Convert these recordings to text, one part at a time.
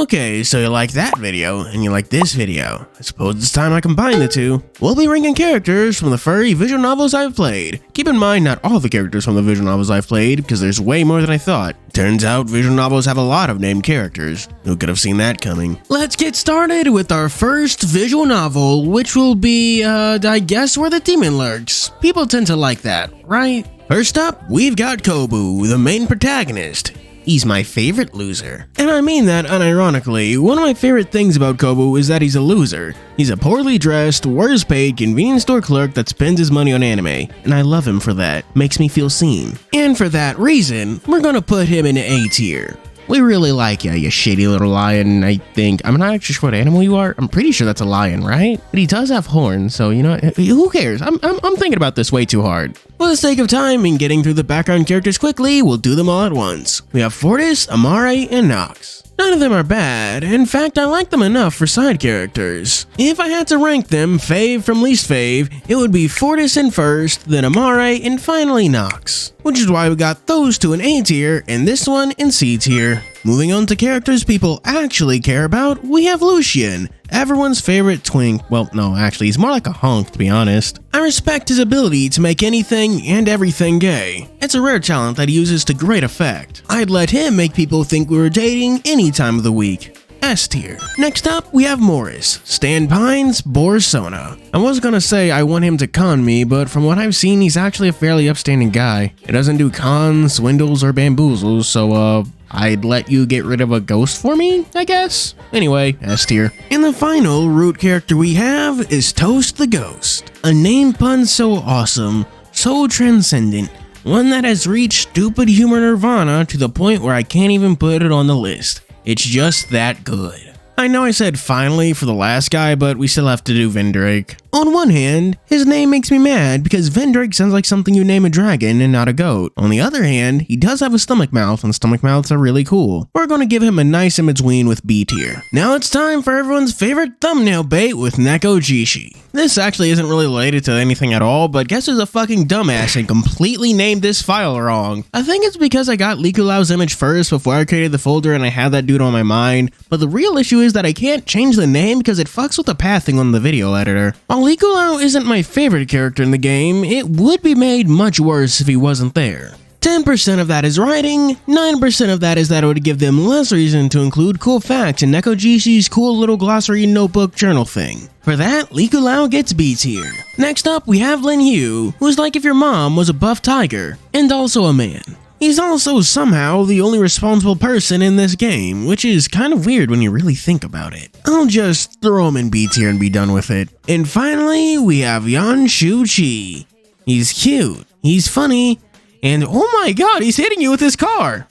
Okay, so you like that video, and you like this video. I suppose it's time I combine the two. We'll be ranking characters from the furry visual novels I've played. Keep in mind, not all the characters from the visual novels I've played, because there's way more than I thought. Turns out, visual novels have a lot of named characters. Who could have seen that coming? Let's get started with our first visual novel, which will be, I guess Where the Demon Lurks. People tend to like that, right? First up, we've got Kobu, the main protagonist. He's my favorite loser. And I mean that unironically. One of my favorite things about Kobu is that he's a loser. He's a poorly dressed, worst paid convenience store clerk that spends his money on anime. And I love him for that. Makes me feel seen. And for that reason, we're gonna put him in A tier. We really like you shitty little lion, I think. I'm not actually sure what animal you are. I'm pretty sure that's a lion, right? But he does have horns, so you know, who cares? I'm thinking about this way too hard. For the sake of time and getting through the background characters quickly, we'll do them all at once. We have Fortis, Amare, and Nox. None of them are bad. In fact, I like them enough for side characters. If I had to rank them fave from least fave, it would be Fortis in first, then Amare, and finally Nox. Which is why we got those two in A tier and this one in C tier. Moving on to characters people actually care about, we have Lucian, everyone's favorite twink. Well, no, actually, he's more like a hunk, to be honest. I respect his ability to make anything and everything gay. It's a rare talent that he uses to great effect. I'd let him make people think we were dating any time of the week. S tier. Next up, we have Morris, Stan Pine's Borsona. I was gonna say I want him to con me, but from what I've seen, he's actually a fairly upstanding guy. He doesn't do cons, swindles, or bamboozles, so I'd let you get rid of a ghost for me, I guess? Anyway, S tier. And the final root character we have is Toast the Ghost. A name pun so awesome, so transcendent, one that has reached stupid humor nirvana to the point where I can't even put it on the list. It's just that good. I know I said finally for the last guy, but we still have to do Vendrake. On one hand, his name makes me mad because Vendrake sounds like something you name a dragon and not a goat. On the other hand, he does have a stomach mouth and stomach mouths are really cool. We're gonna give him a nice in-between with B tier. Now it's time for everyone's favorite thumbnail bait with Nekojishi. This actually isn't really related to anything at all, but guess who's a fucking dumbass and completely named this file wrong? I think it's because I got Likulau's image first before I created the folder and I had that dude on my mind, but the real issue is that I can't change the name because it fucks with the pathing on the video editor. While Likulau isn't my favorite character in the game, it would be made much worse if he wasn't there. 10% of that is writing, 9% of that is that it would give them less reason to include cool facts in Nekojishi's cool little glossary notebook journal thing. For that, Likulau gets B tier. Next up, we have Linhu, who's like if your mom was a buff tiger, and also a man. He's also somehow the only responsible person in this game, which is kind of weird when you really think about it. I'll just throw him in B tier and be done with it. And finally, we have Yanshu Chi. He's cute, he's funny, and oh my god, he's hitting you with his car!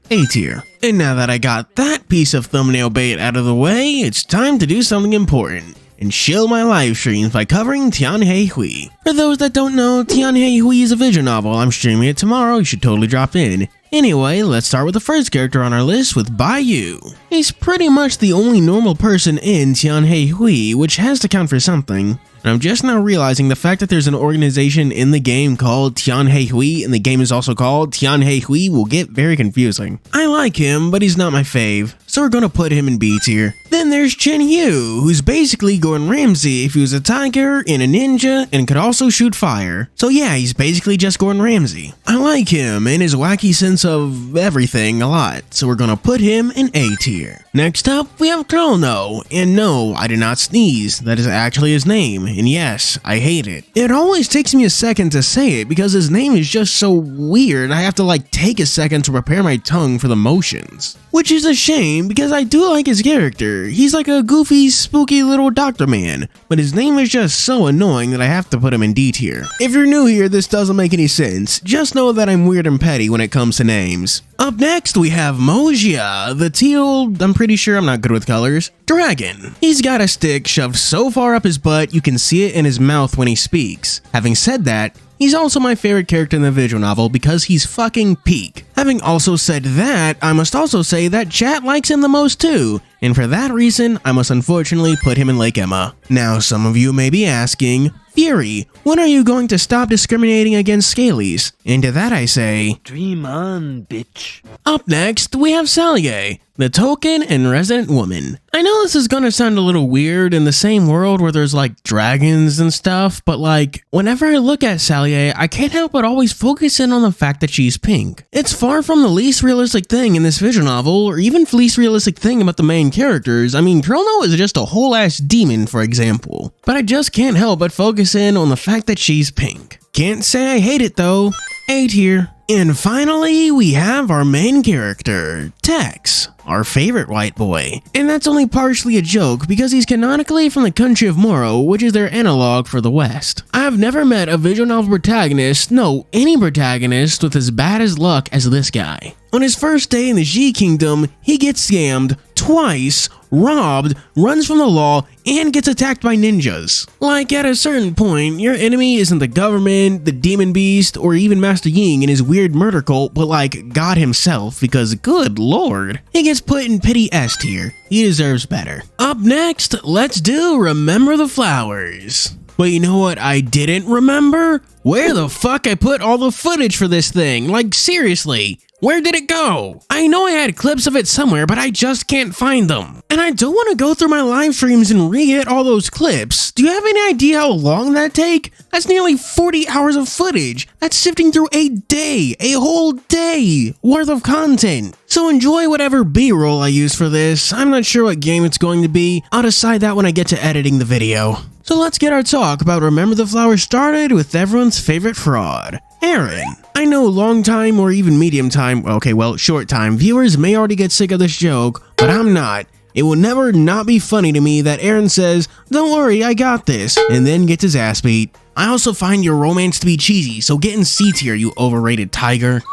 A tier. And now that I got that piece of thumbnail bait out of the way, it's time to do something important and shill my live streams by covering TianHeHui. For those that don't know, TianHeHui is a visual novel. I'm streaming it tomorrow, you should totally drop in. Anyway, let's start with the first character on our list with Baiyu. He's pretty much the only normal person in TianHeHui, which has to count for something. And I'm just now realizing the fact that there's an organization in the game called TianHeHui and the game is also called TianHeHui will get very confusing. I like him, but he's not my fave, so we're gonna put him in B tier. Then there's Chenyu, who's basically Gordon Ramsay if he was a tiger and a ninja and could also shoot fire. So yeah, he's basically just Gordon Ramsay. I like him and his wacky sense of everything a lot, so we're gonna put him in A tier. Next up, we have Chrono, and no, I did not sneeze, that is actually his name, and yes, I hate it. It always takes me a second to say it because his name is just so weird, I have to like take a second to prepare my tongue for the motions. Which is a shame because I do like his character. He's like a goofy, spooky little doctor man, but his name is just so annoying that I have to put him in D tier. If you're new here, this doesn't make any sense. Just know that I'm weird and petty when it comes to names. Up next, we have Mojia, the teal, I'm pretty sure I'm not good with colors, dragon. He's got a stick shoved so far up his butt you can see it in his mouth when he speaks. Having said that, he's also my favorite character in the visual novel because he's fucking peak. Having also said that, I must also say that chat likes him the most too, and for that reason, I must unfortunately put him in Lake Emma. Now, some of you may be asking, Furry, when are you going to stop discriminating against scalies? And to that I say, dream on, bitch. Up next, we have Salye, The token and resident woman. I know this is gonna sound a little weird in the same world where there's like dragons and stuff, but like whenever I look at Salier, I can't help but always focus in on the fact that she's pink. It's far from the least realistic thing in this visual novel, or even least realistic thing about the main characters. I mean, Chrono is just a whole ass demon, for example. But I just can't help but focus in on the fact that she's pink. Can't say I hate it though. A tier. And finally, we have our main character, Tex, our favorite white boy. And that's only partially a joke because he's canonically from the country of Moro, which is their analog for the West. I have never met a visual novel protagonist, no, any protagonist, with as bad as luck as this guy. On his first day in the G Kingdom, he gets scammed twice, robbed, runs from the law, and gets attacked by ninjas. Like, at a certain point, your enemy isn't the government, the demon beast, or even Master Ying and his weird murder cult, but like God himself, because good lord, he gets put in pity S tier. He deserves better. Up next, let's do Remember the Flowers. But you know what I didn't remember? Where the fuck I put all the footage for this thing? Like, seriously. Where did it go? I know I had clips of it somewhere, but I just can't find them. And I don't want to go through my live streams and re-get all those clips. Do you have any idea how long that'd take? That's nearly 40 hours of footage. That's sifting through a day, a whole day worth of content. So enjoy whatever B-roll I use for this. I'm not sure what game it's going to be. I'll decide that when I get to editing the video. So let's get our talk about Remember the Flowers started with everyone's favorite fraud, Aaron. I know long time or even medium time, okay, well, short time viewers may already get sick of this joke, but I'm not. It will never not be funny to me that Aaron says, "Don't worry, I got this," and then gets his ass beat. I also find your romance to be cheesy, so get in C tier, you overrated tiger.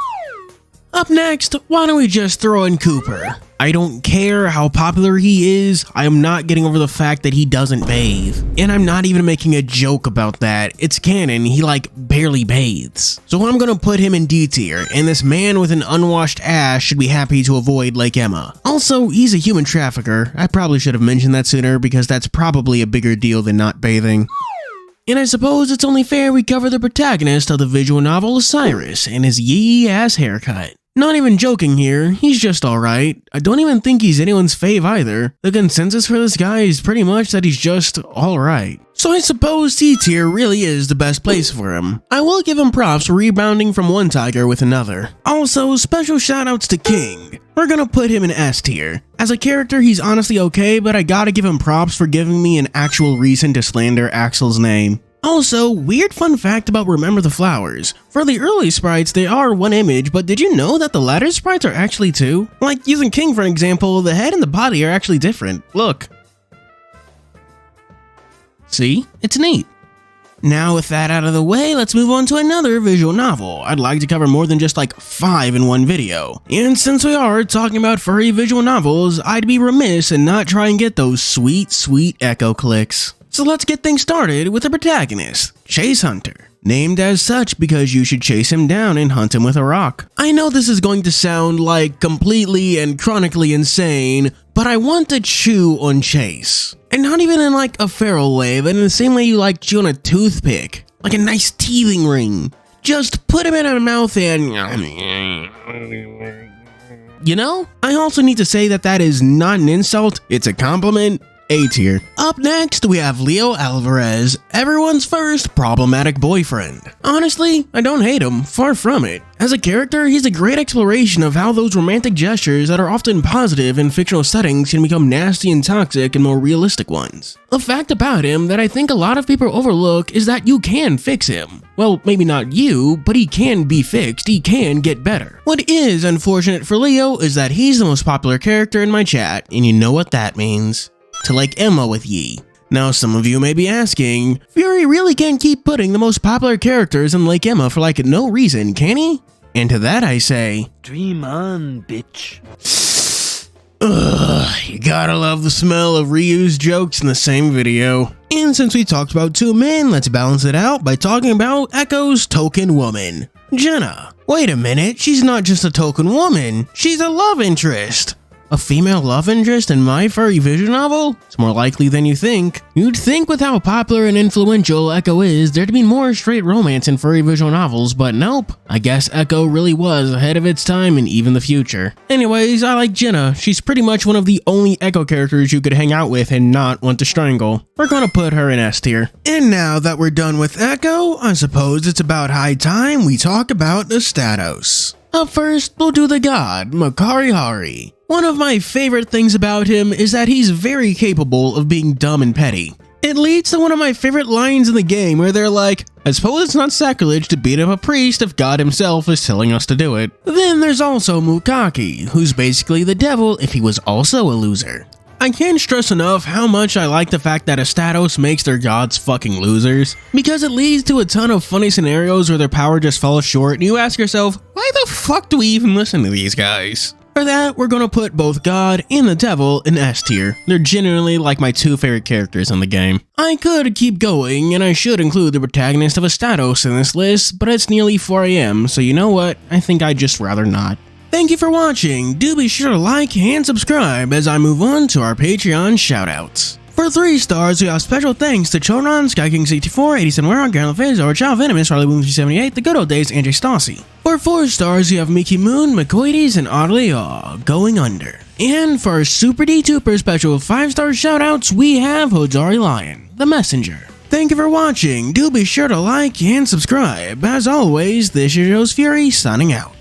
Up next, why don't we just throw in Cooper? I don't care how popular he is, I am not getting over the fact that he doesn't bathe. And I'm not even making a joke about that, it's canon, he like barely bathes. So I'm gonna put him in D tier, and this man with an unwashed ass should be happy to avoid Lake Emma. Also, he's a human trafficker, I probably should have mentioned that sooner because that's probably a bigger deal than not bathing. And I suppose it's only fair we cover the protagonist of the visual novel, Cyrus, and his yee-ass haircut. Not even joking here, he's just alright. I don't even think he's anyone's fave either. The consensus for this guy is pretty much that he's just alright. So I suppose C tier really is the best place for him. I will give him props for rebounding from one tiger with another. Also, special shoutouts to King. We're gonna put him in S tier. As a character, he's honestly okay, but I gotta give him props for giving me an actual reason to slander Axel's name. Also, weird fun fact about Remember the Flowers. For the early sprites, they are one image, but did you know that the latter sprites are actually two? Like, using King for example, the head and the body are actually different. Look. See? It's neat. Now with that out of the way, let's move on to another visual novel. I'd like to cover more than just like 5 in one video. And since we are talking about furry visual novels, I'd be remiss and not try and get those sweet, sweet echo clicks. So let's get things started with the protagonist, Chase Hunter. Named as such because you should chase him down and hunt him with a rock. I know this is going to sound like completely and chronically insane, but I want to chew on Chase. And not even in like a feral way, but in the same way you like chew on a toothpick. Like a nice teething ring. Just put him in a mouth and... You know? I also need to say that that is not an insult, it's a compliment. A tier. Up next, we have Leo Alvarez, everyone's first problematic boyfriend. Honestly, I don't hate him, far from it. As a character, he's a great exploration of how those romantic gestures that are often positive in fictional settings can become nasty and toxic in more realistic ones. A fact about him that I think a lot of people overlook is that you can fix him. Well, maybe not you, but he can be fixed, he can get better. What is unfortunate for Leo is that he's the most popular character in my chat, and you know what that means. To like Emma with ye. Now some of you may be asking, Furry really can't keep putting the most popular characters in Lake Emma for like no reason, can he? And to that I say, dream on, bitch. Ugh, you gotta love the smell of reused jokes in the same video. And since we talked about 2 men, let's balance it out by talking about Echo's token woman, Jenna. Wait a minute, she's not just a token woman, she's a love interest. A female love interest in my furry visual novel? It's more likely than you think. You'd think with how popular and influential Echo is, there'd be more straight romance in furry visual novels, but nope. I guess Echo really was ahead of its time and even the future. Anyways, I like Jenna. She's pretty much one of the only Echo characters you could hang out with and not want to strangle. We're gonna put her in S tier. And now that we're done with Echo, I suppose it's about high time we talk about Astatos. Up first, we'll do the god, TianHeHui. One of my favorite things about him is that he's very capable of being dumb and petty. It leads to one of my favorite lines in the game where they're like, I suppose it's not sacrilege to beat up a priest if God himself is telling us to do it. Then there's also Mukaki, who's basically the devil if he was also a loser. I can't stress enough how much I like the fact that Astatos makes their gods fucking losers, because it leads to a ton of funny scenarios where their power just falls short and you ask yourself, why the fuck do we even listen to these guys? For that, we're gonna put both God and the devil in S tier. They're genuinely like my two favorite characters in the game. I could keep going, and I should include the protagonist of Astatos in this list, but it's nearly 4 AM, so you know what, I think I'd just rather not. Thank you for watching. Do be sure to like and subscribe as I move on to our Patreon shoutouts. For 3 stars, we have special thanks to Choron, SkyKing64, 87 Wera, Garen LaFaze, Chow Venomous, Harley Boom 78, The Good Old Days, and Jay Stassi. For 4 stars, we have Mickey Moon, McCoides, and Oddly Aw, Going Under. And for our Super D2per special 5-star shoutouts, we have Hodari Lion, The Messenger. Thank you for watching. Do be sure to like and subscribe. As always, this is your host Furry, signing out.